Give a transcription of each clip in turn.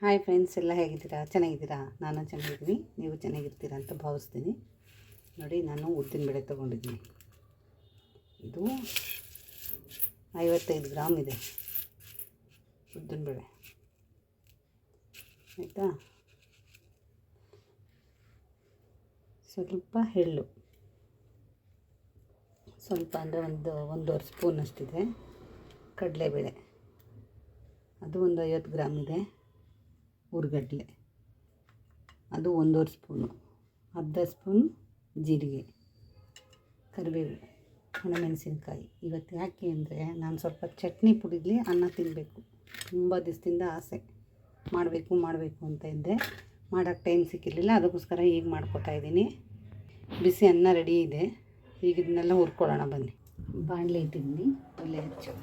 Hi friends, ಎಲ್ಲ ಹೇಗಿದ್ದೀರಾ? ಚೆನ್ನಾಗಿದ್ದೀರಾ? ನಾನು ಚೆನ್ನಾಗಿದ್ದೀನಿ, ನೀವು ಚೆನ್ನಾಗಿರ್ತೀರಾ ಅಂತ ಭಾವಿಸ್ತೀನಿ. ನೋಡಿ, ನಾನು ಉದ್ದಿನಬೇಳೆ ತೊಗೊಂಡಿದ್ದೀನಿ. ಇದು 55 ಗ್ರಾಮ್ ಇದೆ ಉದ್ದಿನಬೇಳೆ, ಆಯಿತಾ. ಸ್ವಲ್ಪ ಎಳ್ಳು, ಸ್ವಲ್ಪ ಅಂದರೆ ಒಂದೂವರೆ ಸ್ಪೂನ್ ಅಷ್ಟಿದೆ. ಕಡಲೆಬೇಳೆ ಅದು ಒಂದು 50 ಗ್ರಾಮ್ ಇದೆ. ಹುರ್ಗಡ್ಲೆ ಅದು 1.5 ಸ್ಪೂನು. ಅರ್ಧ ಸ್ಪೂನ್ ಜೀರಿಗೆ, ಕರಿಬೇವು, ಒಣಮೆಣಸಿನ್ಕಾಯಿ. ಇವತ್ತು ಯಾಕೆ ಅಂದರೆ ನಾನು ಸ್ವಲ್ಪ ಚಟ್ನಿ ಪುಡಿಲಿ ಅನ್ನ ತಿನ್ನಬೇಕು. ತುಂಬ ದಿವಸದಿಂದ ಆಸೆ ಮಾಡಬೇಕು ಅಂತ ಇದ್ದೆ, ಮಾಡೋಕ್ಕೆ ಟೈಮ್ ಸಿಕ್ಕಿರಲಿಲ್ಲ. ಅದಕ್ಕೋಸ್ಕರ ಈಗ ಮಾಡ್ಕೊತಾಯಿದ್ದೀನಿ. ಬಿಸಿ ಅನ್ನ ರೆಡಿ ಇದೆ. ಈಗ ಇದನ್ನೆಲ್ಲ ಹುರ್ಕೊಳ್ಳೋಣ ಬನ್ನಿ. ಬಾಣಲೆ ಇಟ್ಟಿದ್ದೀನಿ, ಒಲೆ ಹಚ್ಚು.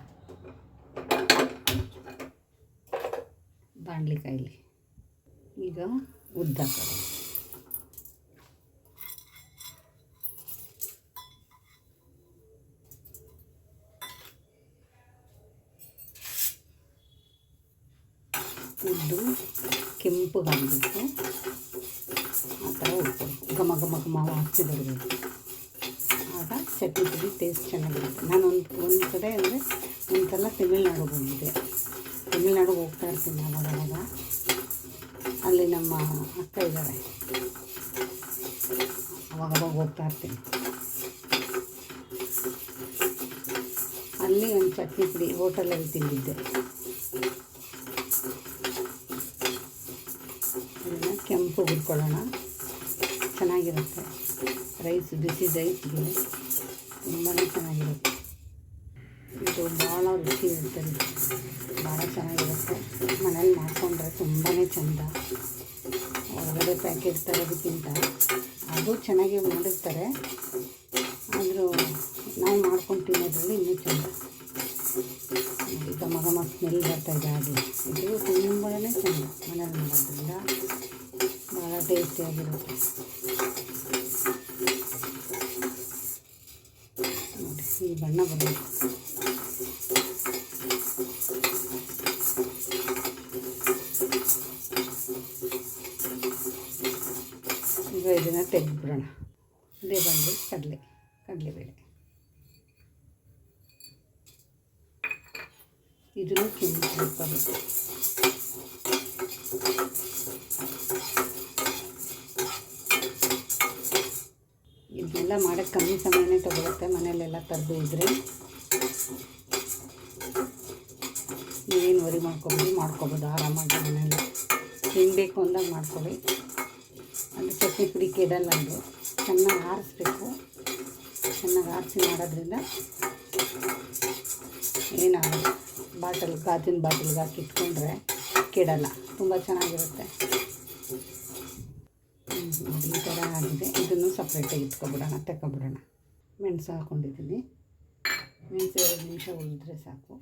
ಬಾಣಲೆ ಕಾಯಿಲಿ. ಈಗ ಉದ್ದಾಕೋದು. ಉದ್ದು ಕೆಂಪಗಾಗಬೇಕು, ಆ ಥರ ಉಡ್ಕೊಳ್ಬೇಕು. ಘಮ ಘಮ ಘಮ ವಾಸನೆ ಬರಬೇಕು. ಆಗ ಚಟ್ನಿ ಪುಡಿ ಟೇಸ್ಟ್ ಚೆನ್ನಾಗಿರುತ್ತೆ. ನಾನು ಒಂದು ಕಡೆ ಅಂದರೆ ಒಂದು ಸಲ ತಮಿಳ್ನಾಡಿಗೆ ಹೋಗಿದ್ದೆ. ತಮಿಳ್ನಾಡಿಗೆ ಹೋಗ್ತಾ ಇರ್ತೀನಿ ಅವಾಗ. ಅಲ್ಲಿ ನಮ್ಮ ಅಕ್ಕ ಇದ್ದಾರೆ, ಅವಾಗವಾಗ ಹೋಗ್ತಾ ಇರ್ತೀನಿ. ಅಲ್ಲಿ ಒಂದು ಚಟ್ನಿ ಪುಡಿ ಹೋಟೆಲಲ್ಲಿ ತಿಂದಿದ್ದೆ. ಅದನ್ನು ಕೆಂಪು ಹುರ್ಕೊಳ್ಳೋಣ, ಚೆನ್ನಾಗಿರುತ್ತೆ. ಬಿಸಿ ರೈಸ್ಗೆ ತುಂಬಾ ಚೆನ್ನಾಗಿರುತ್ತೆ. ಇದು ಭಾಳ ರುಚಿ ಇರ್ತದೆ, ಭಾಳ ಚೆನ್ನಾಗಿರುತ್ತೆ. ಮನೇಲಿ ಮಾಡಿಕೊಂಡ್ರೆ ತುಂಬಾ ಚೆಂದ. ಹೊರಗಡೆ ಪ್ಯಾಕೆಟ್ ತರೋದಕ್ಕಿಂತ ಅದು ಚೆನ್ನಾಗಿ ಮಾಡಿರ್ತಾರೆ, ಆದರೂ ನಾವು ಮಾಡ್ಕೊಂಡು ತಿನ್ನೋದ್ರಲ್ಲಿ ಇನ್ನೂ ಚೆಂದ. ಘಮ ಘಮ ಸ್ಮೆಲ್ ಬರ್ತಾಯಿದೆ. ಇದು ತುಂಬಾ ಚೆಂದ. ಮನೇಲಿ ಮಾಡೋದ್ರಿಂದ ಭಾಳ ಟೇಸ್ಟಿಯಾಗಿರುತ್ತೆ. ನೋಡಿ, ಈ ಬಣ್ಣ ಬರಬೇಕು. ಈಗ ಇದನ್ನು ತೆಗೆದ್ಬಿಡೋಣ. ಅದೇ ಬಂದು ಕಡಲೆಬೇಳೆ ಇದನ್ನು ಕೆಂಪು ಹಾಕೋಬೇಕು. ಇದನ್ನೆಲ್ಲ ಮಾಡೋಕ್ಕೆ ಕಮ್ಮಿ ಸಮಯನೇ ತಗೊಳುತ್ತೆ. ಮನೆಯಲ್ಲೆಲ್ಲ ತರದು ಇದ್ದರೆ ನೀವೇನು ವರಿ ಮಾಡ್ಕೊಬೋದು ಆರಾಮಾಗಿ. ಮನೆಯಲ್ಲಿ ತಿನ್ನಬೇಕು ಅಂದಾಗ ಮಾಡ್ಕೊಳ್ಳಿ. ಅದು ಚಟ್ನಿ ಪುಡಿ ಕೆಡಲ್ಲ. ಅದು ಚೆನ್ನಾಗಿ ಆರಿಸ್ಬೇಕು. ಚೆನ್ನಾಗಿ ಆರಿಸಿ ಮಾಡೋದ್ರಿಂದ ಏನಾಗಲ್ಲ. ಗಾಜಿನ ಬಾಟಲ್ಗೆ ಹಾಕಿ ಇಟ್ಕೊಂಡ್ರೆ ಕೆಡಲ್ಲ, ತುಂಬ ಚೆನ್ನಾಗಿರುತ್ತೆ. ಈ ಥರ ಆಗಿದೆ. ಇದನ್ನು ಸಪ್ರೇಟಾಗಿ ತಗೊಬಿಡೋಣ. ಮೆಣಸು ಹಾಕ್ಕೊಂಡಿದ್ದೀನಿ. ಮೆಣಸು 2 ನಿಮಿಷ ಉಳಿದ್ರೆ ಸಾಕು.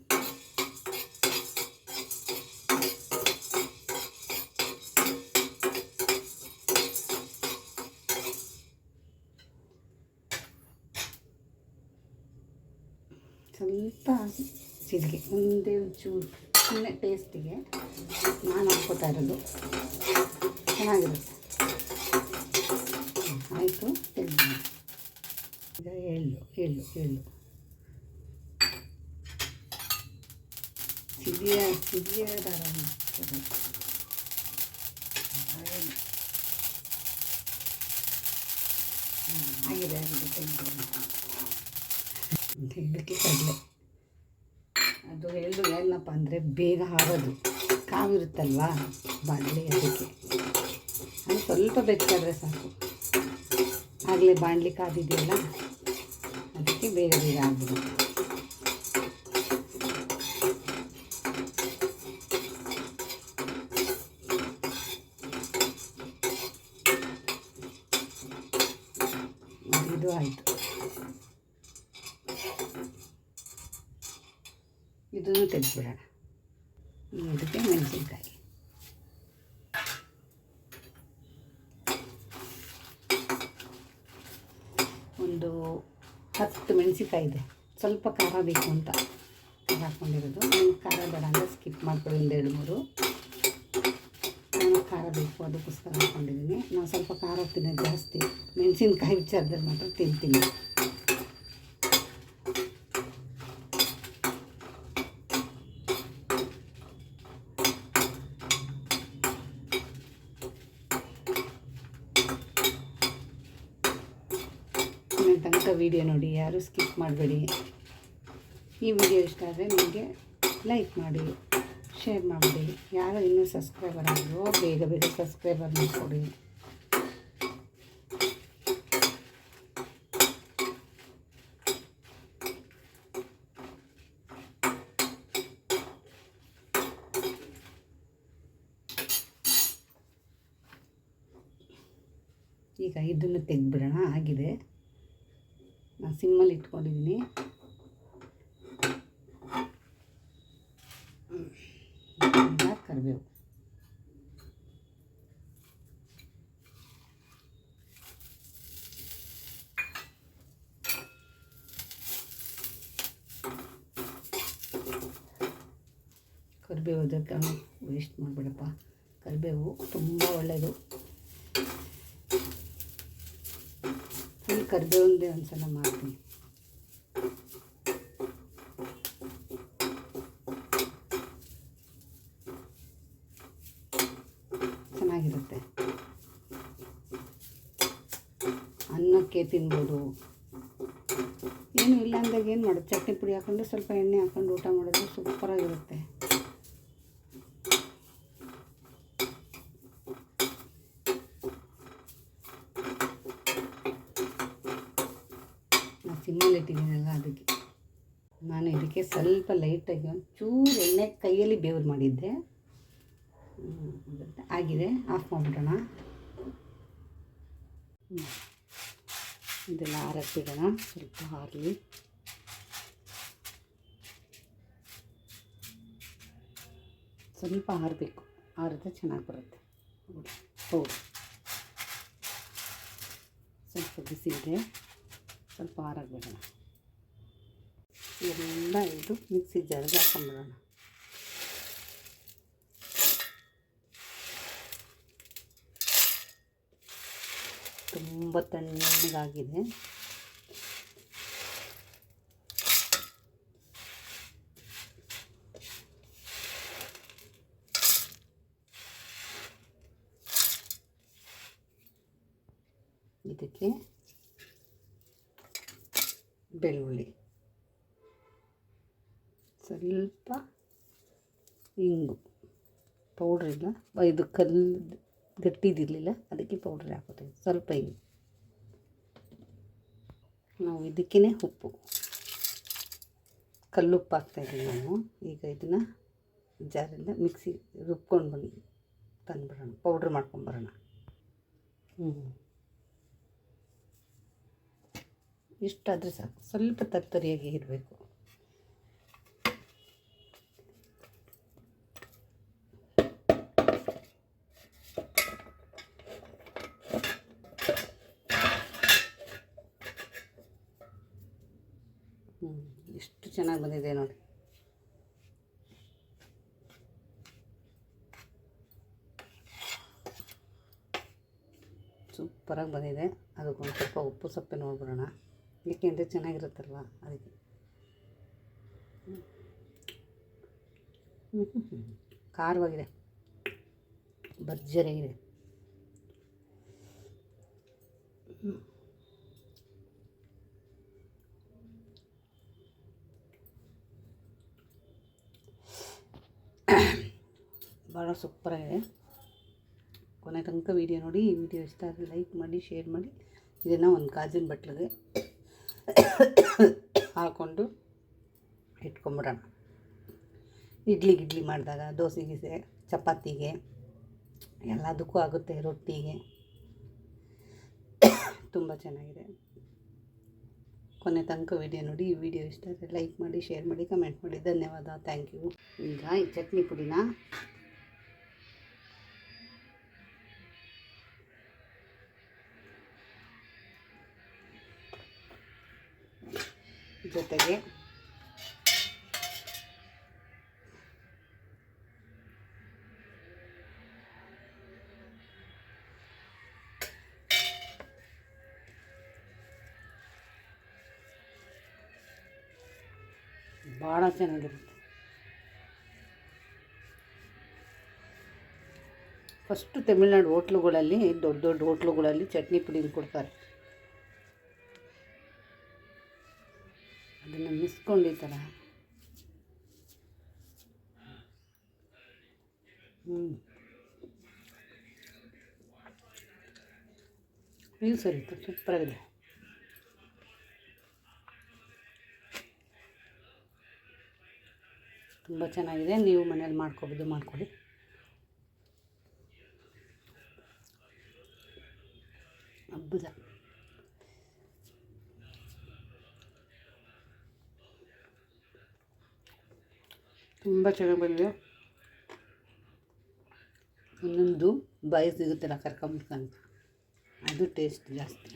ಸ್ವಲ್ಪ ಜೀರಿಗೆ, ಒಂದೇ ಒಂಚೂರು ಸುಮ್ಮನೆ ಟೇಸ್ಟಿಗೆ ನಾನು ಹಾಕ್ಕೋತಾ ಇರೋದು. ಚೆನ್ನಾಗಿರುತ್ತೆ. ಆಯಿತು, ತೆಗೆದು ಈಗ ಎಳ್ಳು ಸಿಗಿಯದಾರ ಆಗಿದೆ ತೆಗೆದಕ್ಕೆ ಕಡಲೆ. ಅದು ಎಳ್ಳು ಏನಪ್ಪ ಅಂದರೆ ಬೇಗ ಆಗೋದು. ಕಾವಿರುತ್ತಲ್ವಾ ಬಾಣಲೆ, ಅದಕ್ಕೆ ಅದು ಸ್ವಲ್ಪ ಬೆಚ್ಚಾದರೆ ಸಾಕು. ಆಗಲೇ ಬಾಣಲೆ ಕಾದಿದೆಯಲ್ಲ, ಅದಕ್ಕೆ ಬೇಗ ಆಗ್ಬಿಡುತ್ತೆ. ಇದು ಆಯಿತು. ಇದನ್ನು ತೆಗೆದ್ಬಿಡೋಣ. ಇದಕ್ಕೆ ಮೆಣಸಿನ್ಕಾಯಿ, ಒಂದು 10 ಮೆಣಸಿನ್ಕಾಯಿ ಇದೆ. ಸ್ವಲ್ಪ ಖಾರ ಬೇಕು ಅಂತ ಹಾಕ್ಕೊಂಡಿರೋದು. ಖಾರ ಬೇಡ ಅಂದರೆ ಸ್ಕಿಪ್ ಮಾಡ್ಕೊಳ್ಳಿ, 1 2 3. ಬೇಕು, ಅದಕ್ಕೋಸ್ಕರ ಹಾಕ್ಕೊಂಡಿದ್ದೀನಿ. ನಾನು ಸ್ವಲ್ಪ ಖಾರ ತಿನ್ನೋದು ಜಾಸ್ತಿ, ಮೆಣಸಿನ್ಕಾಯಿ ವಿಚಾರದಲ್ಲಿ ಮಾತ್ರ ತಿಂತೀನಿ. ತನಕ ವೀಡಿಯೋ ನೋಡಿ, ಯಾರೂ ಸ್ಕಿಪ್ ಮಾಡಬೇಡಿ. ಈ ವಿಡಿಯೋ ಇಷ್ಟ ಆದರೆ ನಿಮಗೆ ಲೈಕ್ ಮಾಡಿ, ಶೇರ್ ಮಾಡಿಬಿಡಿ. ಯಾರು ಇನ್ನೂ ಸಬ್ಸ್ಕ್ರೈಬರ್ ಆಗಿರೋ ಬೇಗ ಬೇಗ ಸಬ್ಸ್ಕ್ರೈಬರ್ ಮಾಡಿಕೊಡಿ. ಈಗ ಇದನ್ನು ತೆಗೆದ್ಬಿಡೋಣ. ಆಗಿದೆ, ನಾನು ಸಿಮ್ಮಲ್ಲಿ ಇಟ್ಕೊಂಡಿದ್ದೀನಿ. ಕರಿಬೇವು, ಕರಿಬೇವು ಅದಕ್ಕೆ ವೇಸ್ಟ್ ಮಾಡಿಬಿಡಪ್ಪ. ಕರಿಬೇವು ತುಂಬ ಒಳ್ಳೆಯದು. ಫುಲ್ ಕರಿಬೇವಿಂದೇ ಒಂದು ಸಲ ಮಾಡ್ತೀನಿ. ಚೆನ್ನಾಗಿರುತ್ತೆ, ಅನ್ನಕ್ಕೆ ತಿನ್ಬೋದು. ಏನು ಇಲ್ಲ ಅಂದಾಗ ಏನು ಮಾಡೋದು, ಚಟ್ನಿ ಪುಡಿ ಹಾಕ್ಕೊಂಡು ಸ್ವಲ್ಪ ಎಣ್ಣೆ ಹಾಕ್ಕೊಂಡು ಊಟ ಮಾಡಿದ್ರೆ ಸೂಪರಾಗಿರುತ್ತೆ. ನಾನು ಸಿಮ್ಮಲ್ಲಿ ಇಟ್ಟಿದ್ದೀನಲ್ಲ, ಅದಕ್ಕೆ ನಾನು ಇದಕ್ಕೆ ಸ್ವಲ್ಪ ಲೈಟಾಗಿ ಒಂಚೂರು ಎಣ್ಣೆ ಕೈಯಲ್ಲಿ ಬೇವ್ರು ಮಾಡಿದ್ದೆ. ಆಗಿದೆ, ಆಫ್ ಮಾಡಿಬಿಡೋಣ. ಇದೆಲ್ಲ ಆರಕ್ಬಿಡೋಣ, ಸ್ವಲ್ಪ ಆರಲಿ. ಸ್ವಲ್ಪ ಆರಬೇಕು, ಆರಿದ್ರೆ ಚೆನ್ನಾಗಿ ಬರುತ್ತೆ ಪೌಡ್ರ್. ಸ್ವಲ್ಪ ಬಿಸಿ ಇದೆ, ಸ್ವಲ್ಪ ಆರಾಕ್ಬಿಡೋಣ. ಎಲ್ಲ ಇದು ಮಿಕ್ಸಿ ಜಾರ್ಗೆ ಹಾಕೊಂಡ್ಬಿಡೋಣ. ತುಂಬ ತಣ್ಣಗಾಗಿದೆ. ಇದಕ್ಕೆ ಬೆಳ್ಳುಳ್ಳಿ, ಸ್ವಲ್ಪ ಇಂಗು, ಪೌಡ್ರ್ ಇಲ್ಲ, ಇದು ಕಲ್ಲು ಗಟ್ಟಿದಿರಲಿಲ್ಲ, ಅದಕ್ಕೆ ಪೌಡ್ರ್ ಹಾಕೋತೀವಿ. ಸ್ವಲ್ಪ ಇಂಗು, ನಾವು ಇದಕ್ಕೇ ಉಪ್ಪು, ಕಲ್ಲುಪ್ಪು ಹಾಕ್ತಾಯಿದ್ದೀವಿ ನಾನು. ಈಗ ಇದನ್ನು ಜಾರಿಂದ ಮಿಕ್ಸಿ ರುಬ್ಕೊಂಡು ಬಂದು ತಂದುಬಿಡೋಣ, ಪೌಡ್ರ್ ಮಾಡ್ಕೊಂಬರೋಣ. ಇಷ್ಟಾದರೆ ಸಾಕು, ಸ್ವಲ್ಪ ತರ್ತರಿಯಾಗಿ ಇರಬೇಕು. ಎಷ್ಟು ಚೆನ್ನಾಗಿ ಬಂದಿದೆ ನೋಡಿ. ಸೂಪರಾಗಿ ಬಂದಿದೆ. ಅದಕ್ಕೊಂದು ಸ್ವಲ್ಪ ಉಪ್ಪು ಸಪ್ಪೆ ನೋಡ್ಬಿಡೋಣ, ಏಕೆಂದರೆ ಚೆನ್ನಾಗಿರುತ್ತಲ್ವ ಅದಕ್ಕೆ. ಖಾರವಾಗಿದೆ, ಭರ್ಜರಿಯಾಗಿದೆ. ಭಾಳ ಸೂಪರಾಗಿದೆ. ಕೊನೆ ತನಕ ವೀಡಿಯೋ ನೋಡಿ. ಈ ವಿಡಿಯೋ ಇಷ್ಟ ಆದರೆ ಲೈಕ್ ಮಾಡಿ, ಶೇರ್ ಮಾಡಿ. ಇದನ್ನು ಒಂದು ಗಾಜಿನ ಬಟ್ಲಿಗೆ ಹಾಕ್ಕೊಂಡು ಇಟ್ಕೊಂಬಿಡೋಣ. ಇಡ್ಲಿ ಮಾಡಿದಾಗ, ದೋಸೆಗೆ, ಚಪಾತಿಗೆ ಎಲ್ಲದಕ್ಕೂ ಆಗುತ್ತೆ, ರೊಟ್ಟಿಗೆ ತುಂಬ ಚೆನ್ನಾಗಿದೆ. ಕೊನೆ ತನಕ ವೀಡಿಯೋ ನೋಡಿ. ಈ ವಿಡಿಯೋ ಇಷ್ಟ ಆದರೆ ಲೈಕ್ ಮಾಡಿ, ಶೇರ್ ಮಾಡಿ, ಕಮೆಂಟ್ ಮಾಡಿ. ಧನ್ಯವಾದ, ಥ್ಯಾಂಕ್ ಯು. ಈಗ ಈ ಚಟ್ನಿ ಪುಡಿನ ಜೊತೆಗೆ ಭಾಳ ಚೆನ್ನಾಗಿರುತ್ತೆ. ಫಸ್ಟು ತಮಿಳ್ನಾಡು ಹೋಟ್ಲುಗಳಲ್ಲಿ, ದೊಡ್ಡ ದೊಡ್ಡ ಹೋಟ್ಲುಗಳಲ್ಲಿ ಚಟ್ನಿ ಪುಡಿನ ಕೊಡ್ತಾರೆ. ಅದನ್ನು ಮಿಸ್ಕೊಂಡು ಈ ಥರ ಇದು ಸರಿ ಸೂಪರಾಗಿದೆ. ತುಂಬ ಚೆನ್ನಾಗಿದೆ. ನೀವು ಮನೇಲಿ ಮಾಡ್ಕೊಳ್ಳಿ. ಹಬ್ಬದ ತುಂಬ ಚೆನ್ನಾಗಿ ಬಂದಿದೆ. ಇನ್ನೊಂದು ಬಾಯಿ ಸಿಗುತ್ತಲ್ಲ ಕರ್ಕೊಂಬಿಡ್ಕೊಂಡು, ಅದು ಟೇಸ್ಟ್ ಜಾಸ್ತಿ.